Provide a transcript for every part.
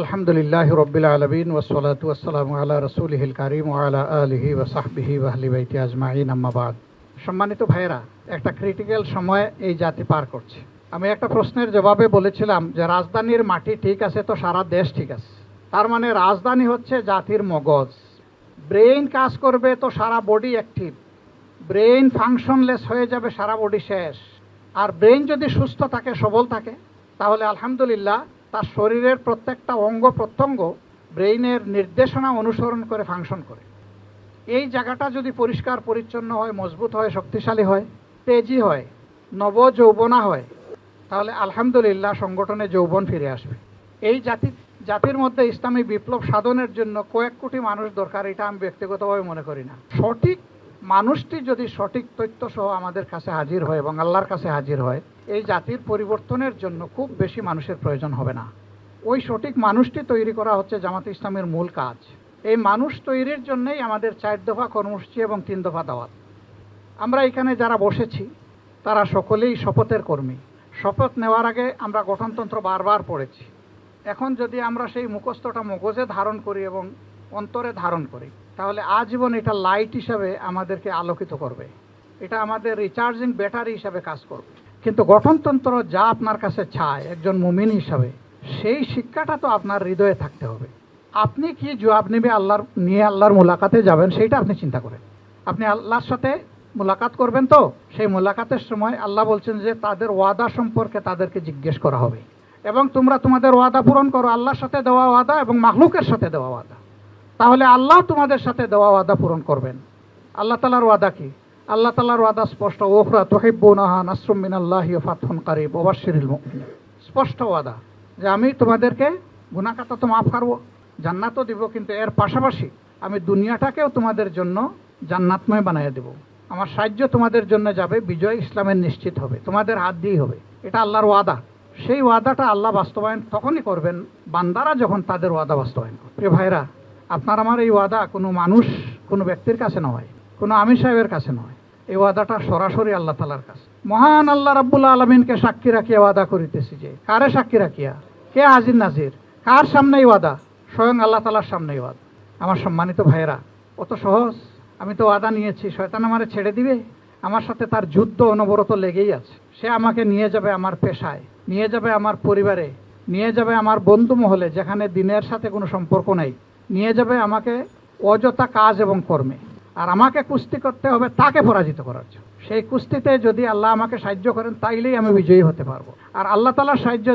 আলহামদুলিল্লাহি রাব্বিল আলামিন ওয়াসসালাতু ওয়াসসালামু আলা রাসূলিহিল কারীম ওয়া আলা আলিহি ওয়া সাহবিহি ওয়া আহলি বাইতি আজমাইন, আম্মা বাদ। সম্মানিত ভাইয়েরা, একটা ক্রিটিক্যাল সময় এই জাতি পার করছে। আমি একটা প্রশ্নের জবাবে বলেছিলাম যে রাজধানীর মাটি ঠিক আছে তো সারা দেশ ঠিক আছে। তার মানে রাজধানী হচ্ছে জাতির মগজ। ব্রেইন কাজ করবে তো সারা বডি অ্যাক্টিভ। ব্রেইন ফাংশনলেস হয়ে যাবে, সারা বডি শেষ। আর ব্রেইন যদি সুস্থ থাকে, সবল থাকে, তাহলে আলহামদুলিল্লাহ তার শরীরের প্রত্যেকটা অঙ্গ প্রত্যঙ্গ ব্রেইনের নির্দেশনা অনুসরণ করে ফাংশন করে। এই জায়গাটা যদি পরিষ্কার পরিচ্ছন্ন হয়, মজবুত হয়, শক্তিশালী হয়, তেজি হয়, নবযৌবনা হয়, তাহলে আলহামদুলিল্লাহ সংগঠনে যৌবন ফিরে আসবে। এই জাতির মধ্যে ইসলামী বিপ্লব সাধনের জন্য কয়েক কোটি মানুষ দরকার, এটা আমি ব্যক্তিগতভাবে মনে করি না। সঠিক মানুষটি যদি সঠিক তথ্য সহ আমাদের কাছে হাজির হয় এবং আল্লাহর কাছে হাজির হয়, এই জাতির পরিবর্তনের জন্য খুব বেশি মানুষের প্রয়োজন হবে না। ওই সঠিক মানুষটি তৈরি করা হচ্ছে জামাতে ইসলামের মূল কাজ। এই মানুষ তৈরির জন্যই আমাদের 4 দফা কর্মসূচি এবং 3 দফা দাওয়াত। আমরা এখানে যারা বসেছি তারা সকলেই শপথের কর্মী। শপথ নেওয়ার আগে আমরা গঠনতন্ত্র বারবার পড়েছি। এখন যদি আমরা সেই মুখস্থটা মগজে ধারণ করি এবং অন্তরে ধারণ করি, তাহলে আজীবন এটা লাইট হিসাবে আমাদেরকে আলোকিত করবে, এটা আমাদের রিচার্জিং ব্যাটারি হিসাবে কাজ করবে। কিন্তু গঠনতন্ত্র যা আপনার কাছে চায় একজন মুমিন হিসাবে, সেই শিক্ষাটা তো আপনার হৃদয়ে থাকতে হবে। আপনি কি জবাব নেবে আল্লাহর মুলাকাতে যাবেন, সেইটা আপনি চিন্তা করেন। আপনি আল্লাহর সাথে মুলাকাত করবেন, তো সেই মুলাকাতের সময় আল্লাহ বলছেন যে তাদের ওয়াদা সম্পর্কে তাদেরকে জিজ্ঞেস করা হবে এবং তোমরা তোমাদের ওয়াদা পূরণ করো, আল্লাহর সাথে দেওয়া ওয়াদা এবং মাখলুকের সাথে দেওয়া ওয়াদা। তাহলে আল্লাহ তোমাদের সাথে দেওয়া ওয়াদা পূরণ করবেন। আল্লাহ তাআলার ওয়াদা কি? আল্লাহ তাআলার ওয়াদা স্পষ্ট, ওখরা তুহিব্বুনাহা নাসরুম মিনাল্লাহি ওয়া ফাতহুন কারীব ওয়া বাশশিরিল মুমিনিন। স্পষ্ট ওয়াদা যে আমি তোমাদেরকে গুনাহ খাতা তো মাফ করব, জান্নাতও দিব, কিন্তু এর পাশাপাশি আমি দুনিয়াটাকেও তোমাদের জন্য জান্নাতময় বানিয়ে দেব। আমার সাহায্য তোমাদের জন্য যাবে, বিজয় ইসলামের নিশ্চিত হবে, তোমাদের হাত দিয়েই হবে। এটা আল্লাহর ওয়াদা। সেই ওয়াদাটা আল্লাহ বাস্তবায়ন তখনই করবেন বান্দারা যখন তাদের ওয়াদা বাস্তবায়ন করবে। প্রিয় ভাইরা, আপনার আমার এই ওয়াদা কোনো মানুষ, কোনো ব্যক্তির কাছে নয়, কোনো আমির সাহেবের কাছে নয়। এই ওয়াদাটা সরাসরি আল্লাহ তাআলার কাছে। মহান আল্লাহ রাব্বুল আলামিনকে সাক্ষী রাখিয়া ওয়াদা করিতেছি যে, কারে সাক্ষী রাখিয়া? কে হাজির নাজির? কার সামনেই ওয়াদা? স্বয়ং আল্লাহ তাআলার সামনেই ওয়াদা। আমার সম্মানিত ভাইয়েরা, অত সহজ? আমি তো ওয়াদা নিয়েছি, শয়তান আমারে ছেড়ে দিবে? আমার সাথে তার যুদ্ধ অনবরত লেগেই আছে। সে আমাকে নিয়ে যাবে আমার পেশায়, নিয়ে যাবে আমার পরিবারে, নিয়ে যাবে আমার বন্ধু মহলে যেখানে দিনের সাথে কোনো সম্পর্ক নাই, নিয়ে যাবে আমাকে অযথা কাজ এবং কর্মে। আর আমাকে কুস্তি করতে হবে তাকে পরাজিত করার জন্য। সেই কুস্তিতে যদি আল্লাহ আমাকে সাহায্য করেন, তাইলেই আমি বিজয়ী হতে পারবো। আর আল্লাহ তাআলার সাহায্য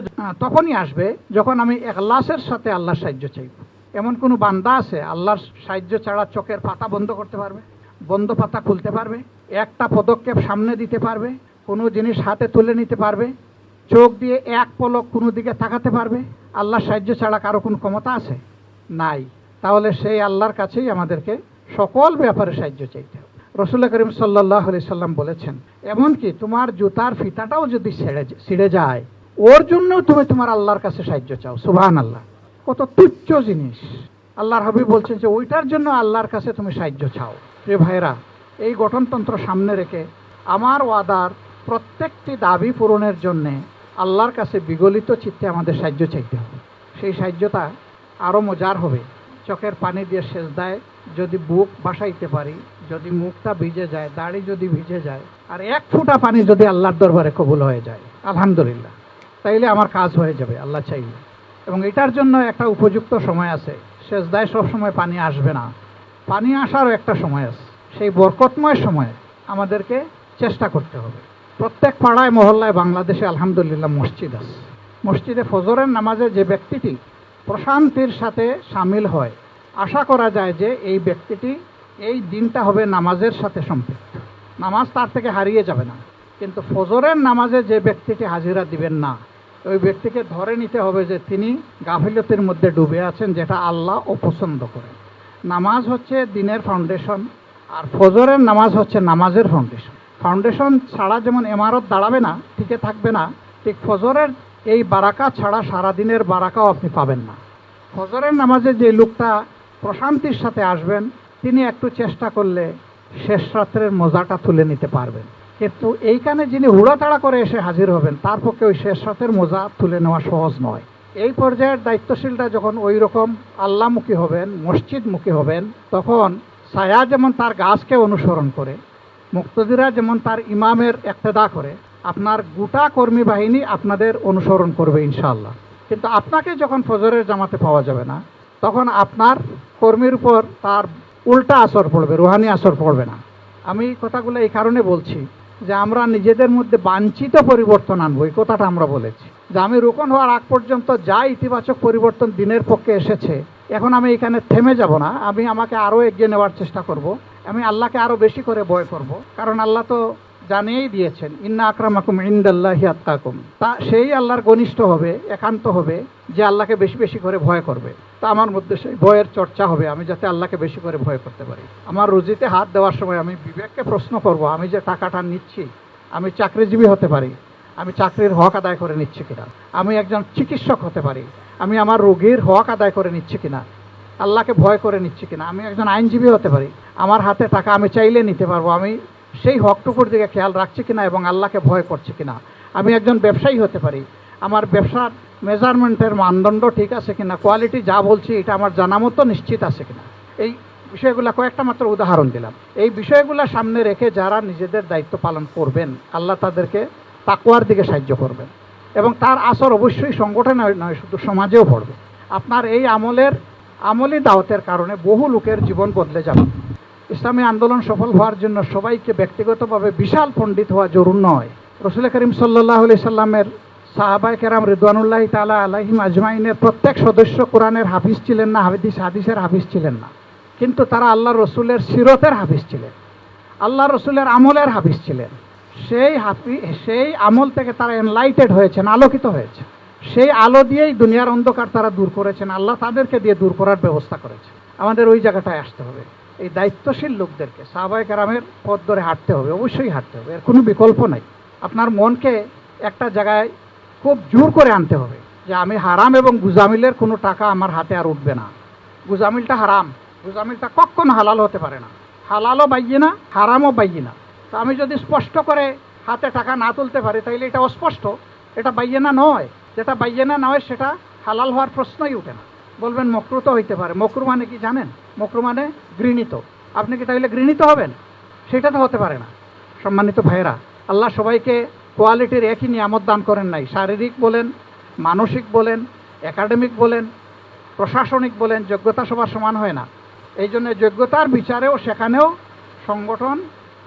তখনই আসবে যখন আমি ইখলাসের সাথে আল্লাহর সাহায্য চাইব। এমন কোনো বান্দা আছে আল্লাহর সাহায্য ছাড়া চোখের পাতা বন্ধ করতে পারবে? বন্ধ পাতা খুলতে পারবে? একটা পদক্ষেপ সামনে দিতে পারবে? কোনো জিনিস হাতে তুলে নিতে পারবে? চোখ দিয়ে এক পলক কোনো দিকে তাকাতে পারবে? আল্লাহর সাহায্য ছাড়া কারো কোনো ক্ষমতা আছে? নাই। তাহলে সেই আল্লাহর কাছেই আমাদেরকে সকল ব্যাপারে সাহায্য চাইতে হবে। রাসূল করিম সাল্লাল্লাহু আলাইহি সাল্লাম বলেছেন, এমনকি তোমার জুতার ফিতাটাও যদি ছিঁড়ে যায়, ওর জন্য তুমি তোমার আল্লাহর কাছে সাহায্য চাও। সুবহানাল্লাহ! কত তুচ্ছ জিনিস। আল্লাহর হাবিব বলছেন যে ওইটার জন্য আল্লাহর কাছে তুমি সাহায্য চাও। প্রিয় ভাইরা, এই গঠনতন্ত্র সামনে রেখে আমার ওয়াদার প্রত্যেকটি দাবি পূরণের জন্যে আল্লাহর কাছে বিগলিত চিত্তে আমাদের সাহায্য চাইতে হবে। সেই সাহায্যটা আরও মজার হবে। চোখের পানি দিয়ে সেজদায় যদি বুক ভাসাইতে পারি, যদি মুখটা ভিজে যায়, দাড়ি যদি ভিজে যায়, আর 1 ফোঁটা পানি যদি আল্লাহর দরবারে কবুল হয়ে যায়, আলহামদুলিল্লাহ, তাইলে আমার কাজ হয়ে যাবে আল্লাহ চাইলে। এবং এটার জন্য একটা উপযুক্ত সময় আছে। সেজদায় সব সময় পানি আসবে না, পানি আসারও একটা সময় আছে। সেই বরকতময় সময়ে আমাদেরকে চেষ্টা করতে হবে। প্রত্যেক পাড়ায় মহল্লায় বাংলাদেশে আলহামদুলিল্লাহ মসজিদ আছে। মসজিদে ফজরের নামাজে যে ব্যক্তিটি প্রশান্তির সাথে সামিল হয়, আশা করা যায় যে এই ব্যক্তিটি এই দিনটা হবে নামাজের সাথে সম্পৃক্ত। নামাজ তার থেকে হারিয়ে যাবে না। কিন্তু ফজরের নামাজে যে ব্যক্তিটি হাজিরা দিবেন না, ওই ব্যক্তিকে ধরে নিতে হবে যে তিনি গাফিলতির মধ্যে ডুবে আছেন, যেটা আল্লাহ অপছন্দ করেন। নামাজ হচ্ছে দিনের ফাউন্ডেশন, আর ফজরের নামাজ হচ্ছে নামাজের ফাউন্ডেশন। ফাউন্ডেশন ছাড়া যেমন ইমারত দাঁড়াবে না, টিকে থাকবে না, ঠিক ফজরের এই বারাকা ছাড়া সারাদিনের বারাকাও আপনি পাবেন না। ফজরের নামাজে যে লোকটা প্রশান্তির সাথে আসবেন, তিনি একটু চেষ্টা করলে শেষ রাত্রের মজাটা তুলে নিতে পারবেন। কিন্তু এইখানে যিনি হুড়াতাড়া করে এসে হাজির হবেন, তার পক্ষে ওই শেষ রাতের মজা তুলে নেওয়া সহজ নয়। এই পর্যায়ের দায়িত্বশীলরা যখন ওই রকম আল্লাহমুখী হবেন, মসজিদমুখী হবেন, তখন ছায়া যেমন তার গাছকে অনুসরণ করে, মুক্তদিরা যেমন তার ইমামের ইক্তেদা করে, আপনার গোটা কর্মী বাহিনী আপনাদের অনুসরণ করবে ইনশাআল্লাহ। কিন্তু আপনাকে যখন ফজরের জামাতে পাওয়া যাবে না, তখন আপনার কর্মীর উপর তার উল্টা আসর পড়বে, রুহানি আসর পড়বে না। আমি কথাগুলো এই কারণে বলছি যে আমরা নিজেদের মধ্যে বাঞ্ছিত পরিবর্তন আনবো, এই কথাটা আমরা বলেছি যে আমি রোকন হওয়ার আগ পর্যন্ত যা ইতিবাচক পরিবর্তন দিনের পক্ষে এসেছে, এখন আমি এখানে থেমে যাব না, আমি আমাকে আরও এগিয়ে নেওয়ার চেষ্টা করব, আমি আল্লাহকে আরও বেশি করে ভয় করব। কারণ আল্লাহ তো জানিয়েই দিয়েছেন, ইন্না আকরামাকুম ইনদাল্লাহি আতকাকুম, তা সেই আল্লাহর ঘনিষ্ঠ হবে, একান্ত হবে যে আল্লাহকে বেশি বেশি করে ভয় করবে। তা আমার মধ্যে সেই ভয়ের চর্চা হবে, আমি যাতে আল্লাহকে বেশি করে ভয় করতে পারি। আমার রুজিতে হাত দেওয়ার সময় আমি বিবেককে প্রশ্ন করব, আমি যে টাকাটা নিচ্ছি, আমি চাকরিজীবী হতে পারি, আমি চাকরির হক আদায় করে নিচ্ছি কিনা, আমি একজন চিকিৎসক হতে পারি, আমি আমার রোগীর হক আদায় করে নিচ্ছি কিনা, আল্লাহকে ভয় করে নিচ্ছি কিনা, আমি একজন আইনজীবী হতে পারি, আমার হাতে টাকা আমি চাইলে নিতে পারবো, আমি সেই হকটুকুর দিকে খেয়াল রাখছি কিনা এবং আল্লাহকে ভয় করছি কিনা, আমি একজন ব্যবসায়ী হতে পারি, আমার ব্যবসার মেজারমেন্টের মানদণ্ড ঠিক আছে কিনা, কোয়ালিটি যা বলছি এটা আমার জানা মতো নিশ্চিত আছে কিনা। এই বিষয়গুলো কয়েকটা মাত্র উদাহরণ দিলাম। এই বিষয়গুলো সামনে রেখে যারা নিজেদের দায়িত্ব পালন করবেন, আল্লাহ তাদেরকে তাকওয়ার দিকে সাহায্য করবেন এবং তার আসর অবশ্যই সংগঠনে নয়, শুধু সমাজেও পড়বে। আপনার এই আমলি দাওয়াতের কারণে বহু লোকের জীবন বদলে যাবে। ইসলামী আন্দোলন সফল হওয়ার জন্য সবাইকে ব্যক্তিগতভাবে বিশাল পণ্ডিত হওয়া জরুরি নয়। রাসূল করিম সাল্লাল্লাহু আলাইহি সাল্লামের সাহাবায়ে কেরাম রিদওয়ানুল্লাহি তাআলা আলাইহিম আজমাইনের প্রত্যেক সদস্য কোরআনের হাফিজ ছিলেন না, হাদিসের হাফিজ ছিলেন না, কিন্তু তারা আল্লাহ রসুলের সিরতের হাফিজ ছিলেন, আল্লাহ রসুলের আমলের হাফিজ ছিলেন। সেই আমল থেকে তারা এনলাইটেড হয়েছেন, আলোকিত হয়েছে। সেই আলো দিয়েই দুনিয়ার অন্ধকার তারা দূর করেছেন, আল্লাহ তাদেরকে দিয়ে দূর করার ব্যবস্থা করেছে। আমাদের ওই জায়গাটায় আসতে হবে। এই দায়িত্বশীল লোকদেরকে সাহাবায়ে কেরামের পথ ধরে হাঁটতে হবে, অবশ্যই হাঁটতে হবে, এর কোনো বিকল্প নাই। আপনার মনকে একটা জায়গায় খুব জোর করে আনতে হবে যে আমি হারাম এবং গুজামিলের কোনো টাকা আমার হাতে আর উঠবে না। গুজামিলটা হারাম, গুজামিলটা কখনো হালাল হতে পারে না। হালালও বাইয়ে না, হারামও বাইয়ে না। তো আমি যদি স্পষ্ট করে হাতে টাকা না তুলতে পারি, তাইলে এটা অস্পষ্ট, এটা বাইয়ে না নয়। যেটা বাইয়ে না নয় সেটা হালাল হওয়ার প্রশ্নই উঠে না। বলবেন মকরু তো হইতে পারে। মকরু মানে কি জানেন? মকরু মানে ঘৃণিত। আপনি কি তাইলে ঘৃণিত হবেন? সেটা তো হতে পারে না। সম্মানিত ভাইয়েরা, আল্লাহ সবাইকে কোয়ালিটির একই নিয়ামত দান করেন নাই। শারীরিক বলেন, মানসিক বলেন, একাডেমিক বলেন, প্রশাসনিক বলেন, যোগ্যতা সবার সমান হয় না। এই জন্য যোগ্যতার বিচারেও সেখানেও সংগঠন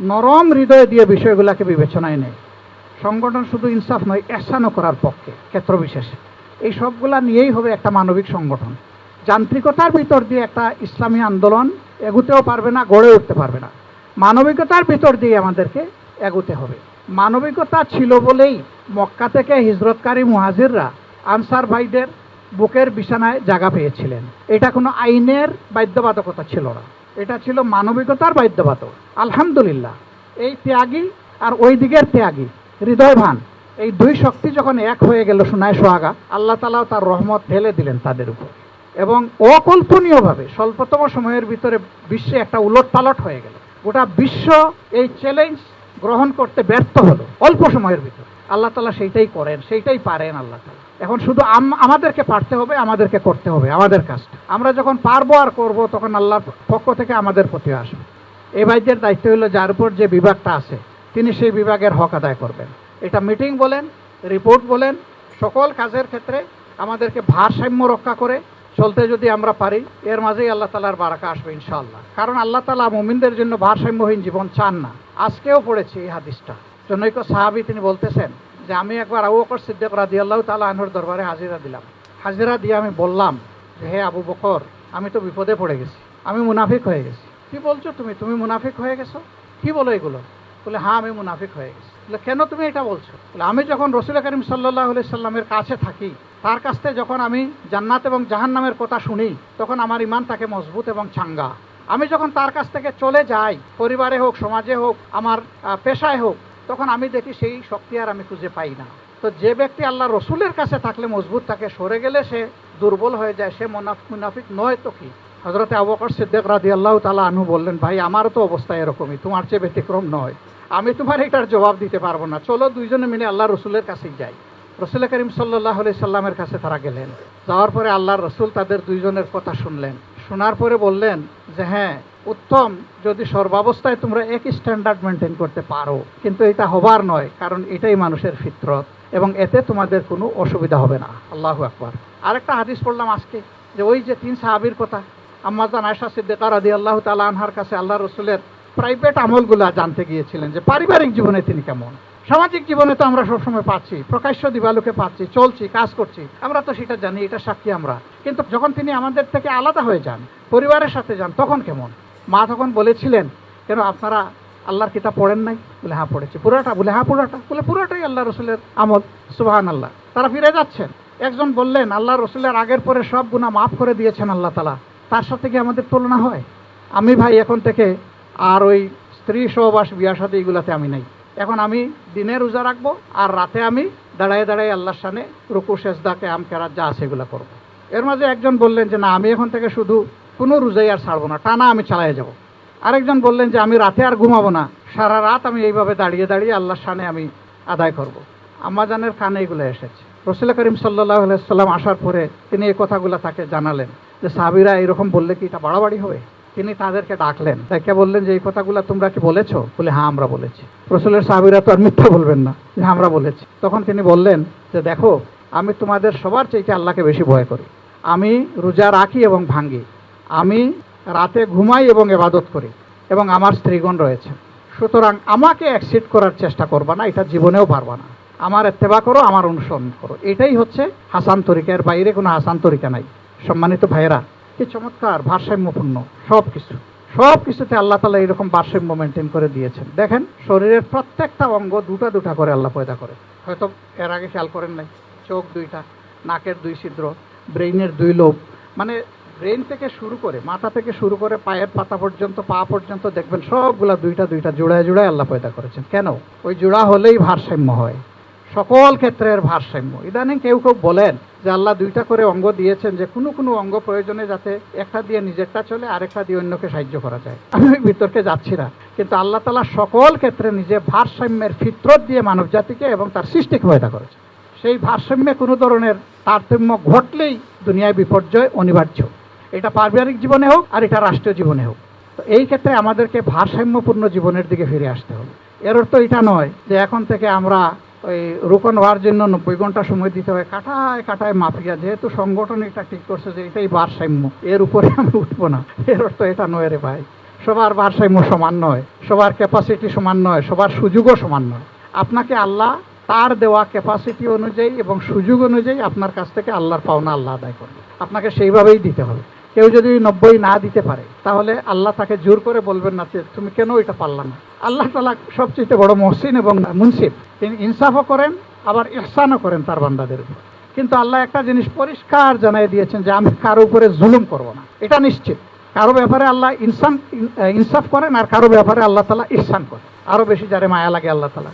নরম হৃদয় দিয়ে বিষয়গুলোকে বিবেচনায় নেয়। সংগঠন শুধু ইনসাফ নয়, এহসানও করার পক্ষে ক্ষেত্র বিশেষে। এই সবগুলা নিয়েই হবে একটা মানবিক সংগঠন। যান্ত্রিকতার ভিতর দিয়ে একটা ইসলামী আন্দোলন এগুতেও পারবে না, গড়ে উঠতে পারবে না। মানবিকতার ভিতর দিয়ে আমাদেরকে এগুতে হবে। মানবিকতা ছিল বলেই মক্কা থেকে হিজরতকারী মুহাজিররা আনসার ভাইদের বুকের বিছানায় জায়গা পেয়েছিলেন। এটা কোনো আইনের বাধ্যবাধকতা ছিল না, এটা ছিল মানবিকতার বাধ্যবাধক। আলহামদুলিল্লাহ, এই ত্যাগী আর ওই দিকের ত্যাগী হৃদয়বান, এই দুই শক্তি যখন এক হয়ে গেল সোনায় সোহাগা, আল্লাহ তাআলা তার রহমত ঢেলে দিলেন তাদের উপর এবং অকল্পনীয়ভাবে স্বল্পতম সময়ের ভিতরে বিশ্বে একটা উলটপালট হয়ে গেল। গোটা বিশ্ব এই চ্যালেঞ্জ গ্রহণ করতে ব্যর্থ হলো অল্প সময়ের ভিতরে। আল্লাহ তাআলা সেইটাই করেন, সেইটাই পারেন আল্লাহ তাআলা। এখন শুধু আমাদেরকে পারতে হবে, আমাদেরকে করতে হবে আমাদের কাজটা। আমরা যখন পারবো আর করব, তখন আল্লাহর পক্ষ থেকে আমাদের প্রতি আসবে। এই ভাইদের দায়িত্ব হলো যার উপর যে বিভাগটা আছে তিনি সেই বিভাগের হক আদায় করবেন। এটা মিটিং বলেন, রিপোর্ট বলেন, সকল কাজের ক্ষেত্রে আমাদেরকে ভারসাম্য রক্ষা করে চলতে যদি আমরা পারি, এর মাঝেই আল্লাহ তাআলার বারাকা আসবে ইনশাআল্লাহ। কারণ আল্লাহ তাআলা মুমিনদের জন্য ভারসাম্যহীন জীবন চান না। আজকেও পড়েছি এই হাদিসটা। জনৈক সাহাবী তিনি বলতেছেন যে আমি একবার আবু বকর সিদ্দিক রাদিয়াল্লাহু তাআলা আনহুর দরবারে হাজিরা দিলাম। হাজিরা দিয়ে আমি বললাম যে হে আবু বকর, আমি তো বিপদে পড়ে গেছি, আমি মুনাফিক হয়ে গেছি। কি বলছো তুমি মুনাফিক হয়ে গেছো? কি বলো এগুলো? বলে হ্যাঁ, আমি মুনাফিক হয়ে গেছি। বলে কেন তুমি এটা বলছো? বলে আমি যখন রাসূল করিম সাল্লাল্লাহু আলাইহি সাল্লামের কাছে থাকি, তার কাছ থেকে যখন আমি জান্নাত এবং জাহান্নামের কথা শুনি, তখন আমার ঈমান থাকে মজবুত এবং চাঙ্গা। আমি যখন তার কাছ থেকে চলে যাই, পরিবারে হোক, সমাজে হোক, আমার পেশায় হোক, তখন আমি দেখি সেই শক্তি আর আমি খুঁজে পাই না। তো যে ব্যক্তি আল্লাহ রসুলের কাছে থাকলে মজবুত থাকে, সরে গেলে সে দুর্বল হয়ে যায়, সে মুনাফিক নয় তো কি? হযরতে আবু বকর সিদ্দিক রাদিয়াল্লাহু তাআলা আনহু বললেন, ভাই আমারও তো অবস্থা এরকমই, তোমার চেয়ে ব্যতিক্রম নয়। আমি তোমার এটার জবাব দিতে পারবো না, চলো দুইজনে মিলে আল্লাহ রসুলের কাছেই যাই। রসুল করিম সাল্লাল্লাহু আলাইহি সাল্লামের কাছে তারা গেলেন। যাওয়ার পরে আল্লাহর রসুল তাদের দুইজনের কথা শুনলেন। শোনার পরে বললেন যে হ্যাঁ, উত্তম যদি সর্বাবস্থায় তোমরা একই স্ট্যান্ডার্ড মেনটেন করতে পারো, কিন্তু এটা হবার নয়, কারণ এটাই মানুষের ফিতরত এবং এতে তোমাদের কোনো অসুবিধা হবে না। আল্লাহু আকবার। আরেকটা হাদিস পড়লাম আজকে, যে ওই যে 3 সাহাবীর কথা, আম্মাজান আয়েশা সিদ্দিকা রাদিয়াল্লাহু তাআলা আনহার কাছে আল্লাহ রসুলের প্রাইভেট আমলগুলা জানতে গিয়েছিলেন, যে পারিবারিক জীবনে তিনি কেমন। সামাজিক জীবনে তো আমরা সবসময় পাচ্ছি, প্রকাশ্য দিবালোকে পাচ্ছি, চলছি, কাজ করছি, আমরা তো সেটা জানি, এটা সাক্ষী আমরা। কিন্তু যখন তিনি আমাদের থেকে আলাদা হয়ে যান, পরিবারের সাথে যান, তখন কেমন? মা তখন বলেছিলেন, কেন আপনারা আল্লাহর কিতাব পড়েন নাই? বলে হ্যাঁ পড়েছি। পুরোটা? বলে হ্যাঁ পুরোটা। বলে পুরোটাই আল্লাহ রসুলের আমল। সুবহানাল্লাহ। তারা ফিরে যাচ্ছেন। একজন বললেন, আল্লাহ রসুলের আগের পরে সব গুনাহ মাফ করে দিয়েছেন আল্লাহ তাআলা, তার সাথে কি আমাদের তুলনা হয়? আমি ভাই এখন থেকে আর ওই স্ত্রী সহবাস, বিয়া শাদী এগুলাতে আমি নাই। এখন আমি দিনে রোজা রাখবো, আর রাতে আমি দাঁড়ায় দাঁড়ায় আল্লাহর সামনে রুকু সেজদা কিয়াম কেরাত যা আছে এগুলো করবো। এর মাঝে একজন বললেন যে না, আমি এখন থেকে শুধু কোনো রোজাই আর ছাড়বো না, টানা আমি চালিয়ে যাব। আরেকজন বললেন যে আমি রাতে আর ঘুমাবো না, সারা রাত আমি এইভাবে দাঁড়িয়ে দাঁড়িয়ে আল্লাহর সামনে আমি আদায় করব। আম্মাজানের কানে এগুলো এসেছে। রাসূল করিম সাল্লাল্লাহু আলাইহি সাল্লাম আসার পরে তিনি এই কথাগুলো তাকে জানালেন, যে সাহাবীরা এরকম বললে কি এটা বাড়াবাড়ি হবে? তিনি তাদেরকে ডাকলেন, তাকে বললেন যে এই কথাগুলো তোমরা কি বলেছো? বলে হ্যাঁ আমরা বলেছি। রাসূলের সাহাবীরা তো আর মিথ্যা বলবেন না, যে আমরা বলেছি। তখন তিনি বললেন যে দেখো, আমি তোমাদের সবার চাইতে আল্লাহকে বেশি ভয় করি। আমি রোজা রাখি এবং ভাঙ্গি, আমি রাতে ঘুমাই এবং ইবাদত করি, এবং আমার স্ত্রীগণ রয়েছে। সুতরাং আমাকে অ্যাকসেপ্ট করার চেষ্টা করবা না, এটা জীবনেও পারবা না। আমার ইত্তেবা করো, আমার অনুসরণ করো, এটাই হচ্ছে হাসান তরিকা, এর বাইরে কোনো হাসান তরিকা নাই। সম্মানিত ভাইয়েরা, কি চমৎকার ভারসাম্যপূর্ণ সব কিছুতে আল্লাহ তাআলা এরকম ভারসাম্য মেনটেন করে দিয়েছেন। দেখেন, শরীরের প্রত্যেকটা অঙ্গ দুটা দুটা করে আল্লাহ পয়দা করে। হয়তো এর আগে খেয়াল করেন নাই, চোখ 2টা, নাকের 2 ছিদ্র, ব্রেইনের 2 লোব, মানে ব্রেইন থেকে শুরু করে, মাথা থেকে শুরু করে পায়ের পাতা পর্যন্ত, পা পর্যন্ত দেখবেন সবগুলা 2টা 2টা জোড়ায় জোড়ায় আল্লাহ পয়দা করেছেন। কেন? ওই জোড়া হলেই ভারসাম্য হয়, সকল ক্ষেত্রের ভারসাম্য। ইদানিং কেউ কেউ বলেন যে আল্লাহ 2টা করে অঙ্গ দিয়েছেন, যে কোনো কোনো অঙ্গ প্রয়োজনে যাতে একটা দিয়ে নিজেরটা চলে, আরেকটা দিয়ে অন্যকে সাহায্য করা যায়। আমি ওই বিতর্কে যাচ্ছি না, কিন্তু আল্লাহ তাআলা সকল ক্ষেত্রে নিজে ভারসাম্যের ফিতরত দিয়ে মানব জাতিকে এবং তার সৃষ্টিকে পয়দা করেছে। সেই ভারসাম্যে কোনো ধরনের তারতম্য ঘটলেই দুনিয়ায় বিপর্যয় অনিবার্য। এটা পারিবারিক জীবনে হোক আর এটা রাষ্ট্রীয় জীবনে হোক। তো এই ক্ষেত্রে আমাদেরকে ভারসাম্যপূর্ণ জীবনের দিকে ফিরে আসতে হবে। এর অর্থ এটা নয় যে এখন থেকে আমরা ওই রোপণ হওয়ার জন্য 90 ঘন্টা সময় দিতে হবে, কাটায় কাটায় মাফিয়া, যেহেতু সংগঠন এটা ঠিক করছে যে এটাই ভারসাম্য, এর উপরে আমি উঠবো না। এর অর্থ এটা নয় রে ভাই। সবার ভারসাম্য সমান নয়, সবার ক্যাপাসিটি সমান নয়, সবার সুযোগও সমান নয়। আপনাকে আল্লাহ তার দেওয়া ক্যাপাসিটি অনুযায়ী এবং সুযোগ অনুযায়ী আপনার কাছ থেকে আল্লাহর পাওনা আল্লাহ আদায় করবে, আপনাকে সেইভাবেই দিতে হবে। কেউ যদি 90 না দিতে পারে, তাহলে আল্লাহ তাকে জোর করে বলবেন না যে তুমি কেন এটা পারলা না। আল্লাহ তাআলা সবচেয়ে বড় মহসিন এবং মুনসিফ, তিনি ইনসাফও করেন আবার ইহসানও করেন তার বান্দাদের উপর। কিন্তু আল্লাহ একটা জিনিস পরিষ্কার জানিয়ে দিয়েছেন, যে আমি কারো উপরে জুলুম করব না, এটা নিশ্চিত। কারো ব্যাপারে আল্লাহ ইনসাফ করেন, আর কারো ব্যাপারে আল্লাহ তাআলা ইহসান করেন, আরো বেশি যারে মায়া লাগে আল্লাহ তাআলা।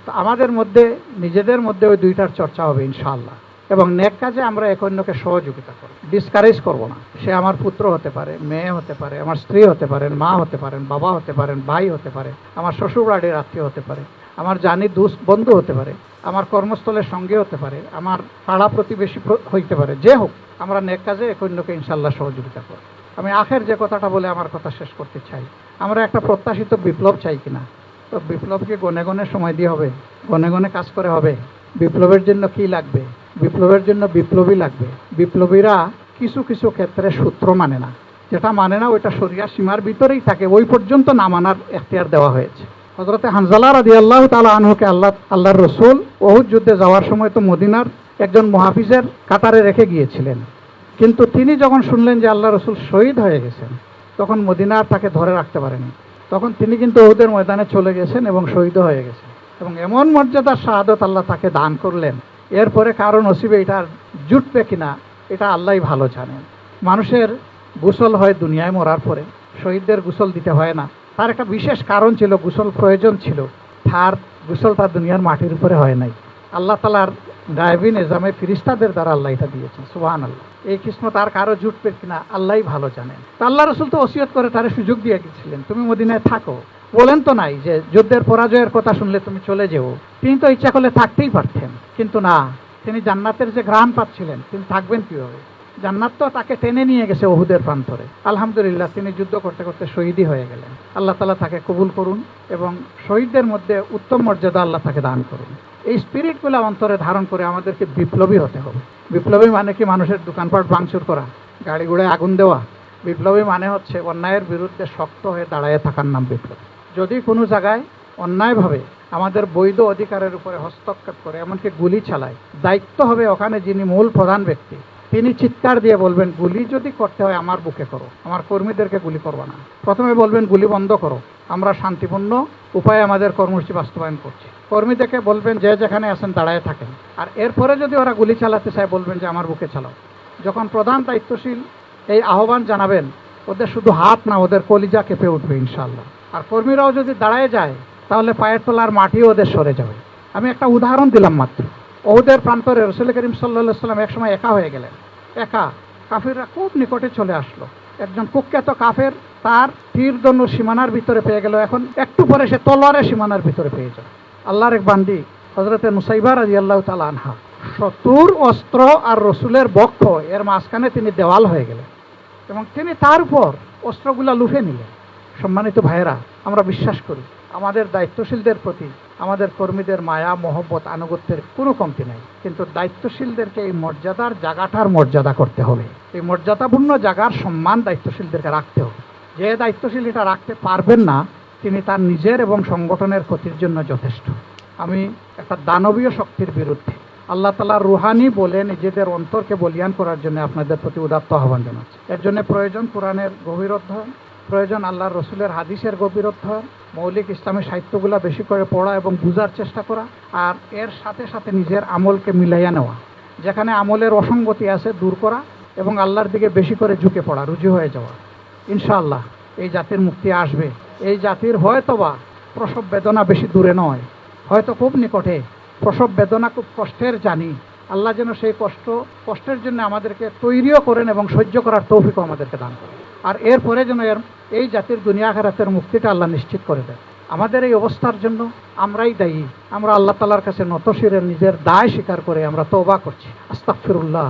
তো আমাদের মধ্যে, নিজেদের মধ্যে ওই 2টার চর্চা হবে ইনশাআল্লাহ, এবং নেক কাজে আমরা এক অন্যকে সহযোগিতা করব, ডিসকারেজ করব না। সে আমার পুত্র হতে পারে, মেয়ে হতে পারে, আমার স্ত্রী হতে পারেন, মা হতে পারেন, বাবা হতে পারেন, ভাই হতে পারে, আমার শ্বশুর বাড়ির আত্মীয় হতে পারে, আমার জানি দোস্ত বন্ধু হতে পারে, আমার কর্মস্থলের সঙ্গে হতে পারে, আমার পাড়া প্রতিবেশী হইতে পারে, যে হোক, আমরা নেক কাজে এক অন্যকে ইনশাআল্লাহ সহযোগিতা করব। আমি আখের যে কথাটা বলে আমার কথা শেষ করতে চাই, আমরা একটা প্রত্যাশিত বিপ্লব চাই কিনা? তো বিপ্লবকে গনে গনে সময় দিয়ে হবে, গনে গনে কাজ করে হবে। বিপ্লবের জন্য কি লাগবে? বিপ্লবের জন্য বিপ্লবী লাগবে। বিপ্লবীরা কিছু কিছু ক্ষেত্রে সূত্র মানে না, যেটা মানে না ওইটা শরিয়ার সীমার ভিতরেই থাকে, ওই পর্যন্ত না মানার এখতিয়ার দেওয়া হয়েছে। হযরতে হানজালা রাদিয়াল্লাহু তাআলা আনহুকে আল্লাহর রাসূল উহুদ যুদ্ধে যাওয়ার সময় তো মদিনার একজন মুহাফিজের কাতারে রেখে গিয়েছিলেন, কিন্তু তিনি যখন শুনলেন যে আল্লাহর রাসূল শহীদ হয়ে গেছেন, তখন মদিনার তাকে ধরে রাখতে পারেনি। তখন তিনি কিন্তু উহুদের ময়দানে চলে গেছেন এবং শহীদ হয়ে গেছেন, এবং এমন মর্যাদার শাহাদত আল্লাহ তাকে দান করলেন। এরপরে কারো নসিবে এটা জুটবে কিনা এটা আল্লাহই ভালো জানেন। মানুষের গোসল হয় দুনিয়ায় মরার পরে, শহীদদের গোসল দিতে হয় না। তার একটা বিশেষ কারণ ছিল, গোসল প্রয়োজন ছিল, তার গোসলটা দুনিয়ার মাটির উপরে হয় নাই। আল্লাহ তাআলার গায়েবী নিজামে ফেরেশতাদের দ্বারা আল্লাহ এটা দিয়েছেন। সুবহানাল্লাহ। এই কিসমত আর কারো জুটবে কিনা আল্লাহই ভালো জানেন। তা আল্লাহ রাসূল তো ওসিয়ত করে তারে সুযোগ দিয়ে গেছিলেন, তুমি মদিনায় থাকো, বলেন তো নাই যে যুদ্ধের পরাজয়ের কথা শুনলে তুমি চলে যেও। তিনি তো ইচ্ছা করলে থাকতেই পারতেন, কিন্তু না, তিনি জান্নাতের যে ঘ্রাণ পাচ্ছিলেন, তিনি থাকবেন কিভাবে? জান্নাত তো তাকে টেনে নিয়ে গেছে উহুদের প্রান্তরে। আলহামদুলিল্লাহ, তিনি যুদ্ধ করতে করতে শহীদই হয়ে গেলেন। আল্লাহ তাআলা তাকে কবুল করুন এবং শহীদদের মধ্যে উত্তম মর্যাদা আল্লাহ তাকে দান করুন। এই স্পিরিটগুলো অন্তরে ধারণ করে আমাদেরকে বিপ্লবী হতে হবে। বিপ্লবী মানে কি মানুষের দোকানপাট ভাঙচুর করা, গাড়ি ঘোড়ায় আগুন দেওয়া? বিপ্লবী মানে হচ্ছে অন্যায়ের বিরুদ্ধে শক্ত হয়ে দাঁড়ায় থাকার নাম বিপ্লব। যদি কোনো জায়গায় অন্যায়ভাবে আমাদের বৈধ অধিকারের উপরে হস্তক্ষেপ করে, এমনকি গুলি চালায়, দায়িত্ব হবে ওখানে যিনি মূল প্রধান ব্যক্তি, তিনি চিৎকার দিয়ে বলবেন, গুলি যদি করতে হয় আমার বুকে করো, আমার কর্মীদেরকে গুলি করবো না। প্রথমে বলবেন গুলি বন্ধ করো, আমরা শান্তিপূর্ণ উপায়ে আমাদের কর্মসূচি বাস্তবায়ন করছি। কর্মীদেরকে বলবেন যে যেখানে আছেন দাঁড়ায় থাকেন। আর এরপরে যদি ওরা গুলি চালাতে চায়, বলবেন যে আমার বুকে চালাও। যখন প্রধান দায়িত্বশীল এই আহ্বান জানাবেন, ওদের শুধু হাত না, ওদের কলিজা কেঁপে উঠবে ইনশাআল্লাহ। আর কর্মীরাও যদি দাঁড়ায় যায়, তাহলে পায়ের তলার মাটিও ওদের সরে যাবে। আমি একটা উদাহরণ দিলাম মাত্র। ওহুদের প্রান্তরে রাসূল করিম সাল্লাল্লাহু আলাইহি ওয়াসাল্লাম একসময় একা হয়ে গেলেন। একা, কাফিররা খুব নিকটে চলে আসলো। একজন কুখ্যাত কাফের তার তীর ধনুর সীমানার ভিতরে পেয়ে গেল। এখন একটু পরে সে তলোয়ারের সীমানার ভিতরে পেয়ে যাবে। আল্লাহর এক বান্দি হযরতে নুসাইবা রাদিয়াল্লাহু তাআলা আনহা, শত্রুর অস্ত্র আর রসুলের বক্ষ এর মাঝখানে তিনি দেওয়াল হয়ে গেলেন এবং তিনি তার উপর অস্ত্রগুলা লুফে নিলেন। সম্মানিত ভাইয়েরা, আমরা বিশ্বাস করি আমাদের দায়িত্বশীলদের প্রতি আমাদের কর্মীদের মায়া, মহব্বত, আনুগত্যের কোনো কমতি নাই, কিন্তু দায়িত্বশীলদেরকে এই মর্যাদার জায়গাটার মর্যাদা করতে হবে। এই মর্যাদাপূর্ণ জায়গার সম্মান দায়িত্বশীলদেরকে রাখতে হবে। যে দায়িত্বশীল এটা রাখতে পারবেন না, তিনি তার নিজের এবং সংগঠনের ক্ষতির জন্য যথেষ্ট। আমি একটা দানবীয় শক্তির বিরুদ্ধে আল্লাহ তাআলা রুহানি বলে নিজেদের অন্তরকে বলিয়ান করার জন্য আপনাদের প্রতি উদাত্ত আহ্বান জানাচ্ছি। এর জন্য প্রয়োজন কোরআনের গভীর অধ্যয়ন, প্রয়োজন আল্লাহর রসুলের হাদিসের গভীর অধ্যয়ন, মৌলিক ইসলামী সাহিত্যগুলো বেশি করে পড়া এবং বুঝার চেষ্টা করা, আর এর সাথে সাথে নিজের আমলকে মিলাইয়া নেওয়া। যেখানে আমলের অসঙ্গতি আছে দূর করা এবং আল্লাহর দিকে বেশি করে ঝুঁকে পড়া, রুজু হয়ে যাওয়া। ইনশাআল্লাহ এই জাতির মুক্তি আসবে। এই জাতির হয়তোবা প্রসব বেদনা বেশি দূরে নয়, হয়তো খুব নিকটে। প্রসব বেদনা খুব কষ্টের জানি। আল্লাহ যেন সেই কষ্টের জন্য আমাদেরকে তৈরিও করেন এবং সহ্য করার তৌফিকও আমাদেরকে দান করেন। আর এরপরে যেন এই জাতির দুনিয়া আখিরাতের মুক্তিটা আল্লাহ নিশ্চিত করে দেন। আমাদের এই অবস্থার জন্য আমরাই দায়ী। আমরা আল্লাহ তাআলার কাছে নতশিরে নিজের দায় স্বীকার করে আমরা তওবা করছি। আস্তাগফিরুল্লাহ,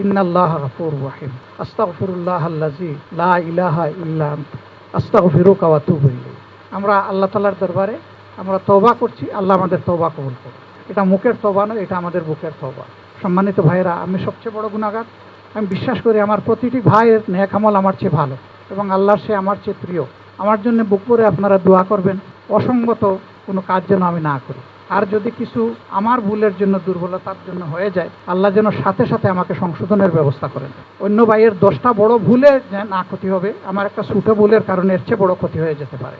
ইন্নাল্লাহা গফুরুর রহিম। আস্তাগফিরুল্লাহ আল্লাযী লা ইলাহা ইল্লা আনহু আস্তাগফিরুকা ওয়া আতুবু ইলাইহি। আমরা আল্লাহ তাআলার দরবারে আমরা তওবা করছি। আল্লাহ আমাদের তওবা কবুল করুন। এটা মুখের তওবা নয়, এটা আমাদের বুকের তওবা। সম্মানিত ভাইরা, আমি সবচেয়ে বড় গুনাহগার। আমি বিশ্বাস করি আমার প্রতিটি ভাইয়ের নেক আমল আমার চেয়ে ভালো এবং আল্লাহর সে আমার চেয়ে প্রিয়। আমার জন্য বুক ভরে আপনারা দোয়া করবেন, অসঙ্গত কোনো কাজ যেন আমি না করি। আর যদি কিছু আমার ভুলের জন্য, দুর্বলতার জন্য হয়ে যায়, আল্লাহ যেন সাথে সাথে আমাকে সংশোধনের ব্যবস্থা করেন। অন্য ভাইয়ের 10টা বড় ভুলে যে না ক্ষতি হবে, আমার একটা ছোটো ভুলের কারণে এর চেয়ে বড় ক্ষতি হয়ে যেতে পারে।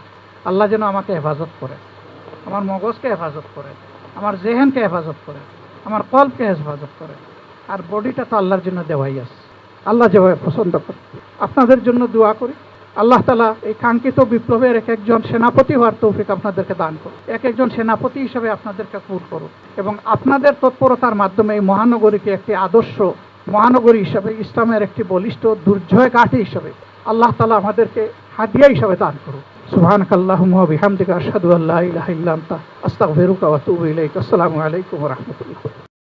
আল্লাহ যেন আমাকে হেফাজত করে, আমার মগজকে হেফাজত করে, আমার জেহেনকে হেফাজত করে, আমার কলবকে হেফাজত করে। আর বডিটা তো আল্লাহর জন্য দেওয়াই আছে, আল্লাহ যেভাবে পছন্দ করে। আপনাদের জন্য দোয়া করি, আল্লাহ তাআলা এই কাঙ্ক্ষিত বিপ্লবের এক একজন সেনাপতি হওয়ার তৌফিক আপনাদেরকে দান করুন। এক একজন সেনাপতি হিসেবে আপনাদেরকে কবুল করুন এবং আপনাদের তৎপরতার মাধ্যমে এই মহানগরীকে একটি আদর্শ মহানগরী হিসাবে, ইসলামের একটি বলিষ্ঠ দুর্জয় ঘাঁটি হিসাবে আল্লাহ তাআলা আমাদেরকে হাদিয়া হিসাবে দান করুন। সুবহানাকাল্লাহুম্মা ওয়া বিহামদিকা আশহাদু আল্লা ইলাহা ইল্লা আনতা আস্তাগফিরুকা ওয়া আতুবু ইলাইক। আসসালামু আলাইকুম ওয়া রাহমাতুল্লাহ।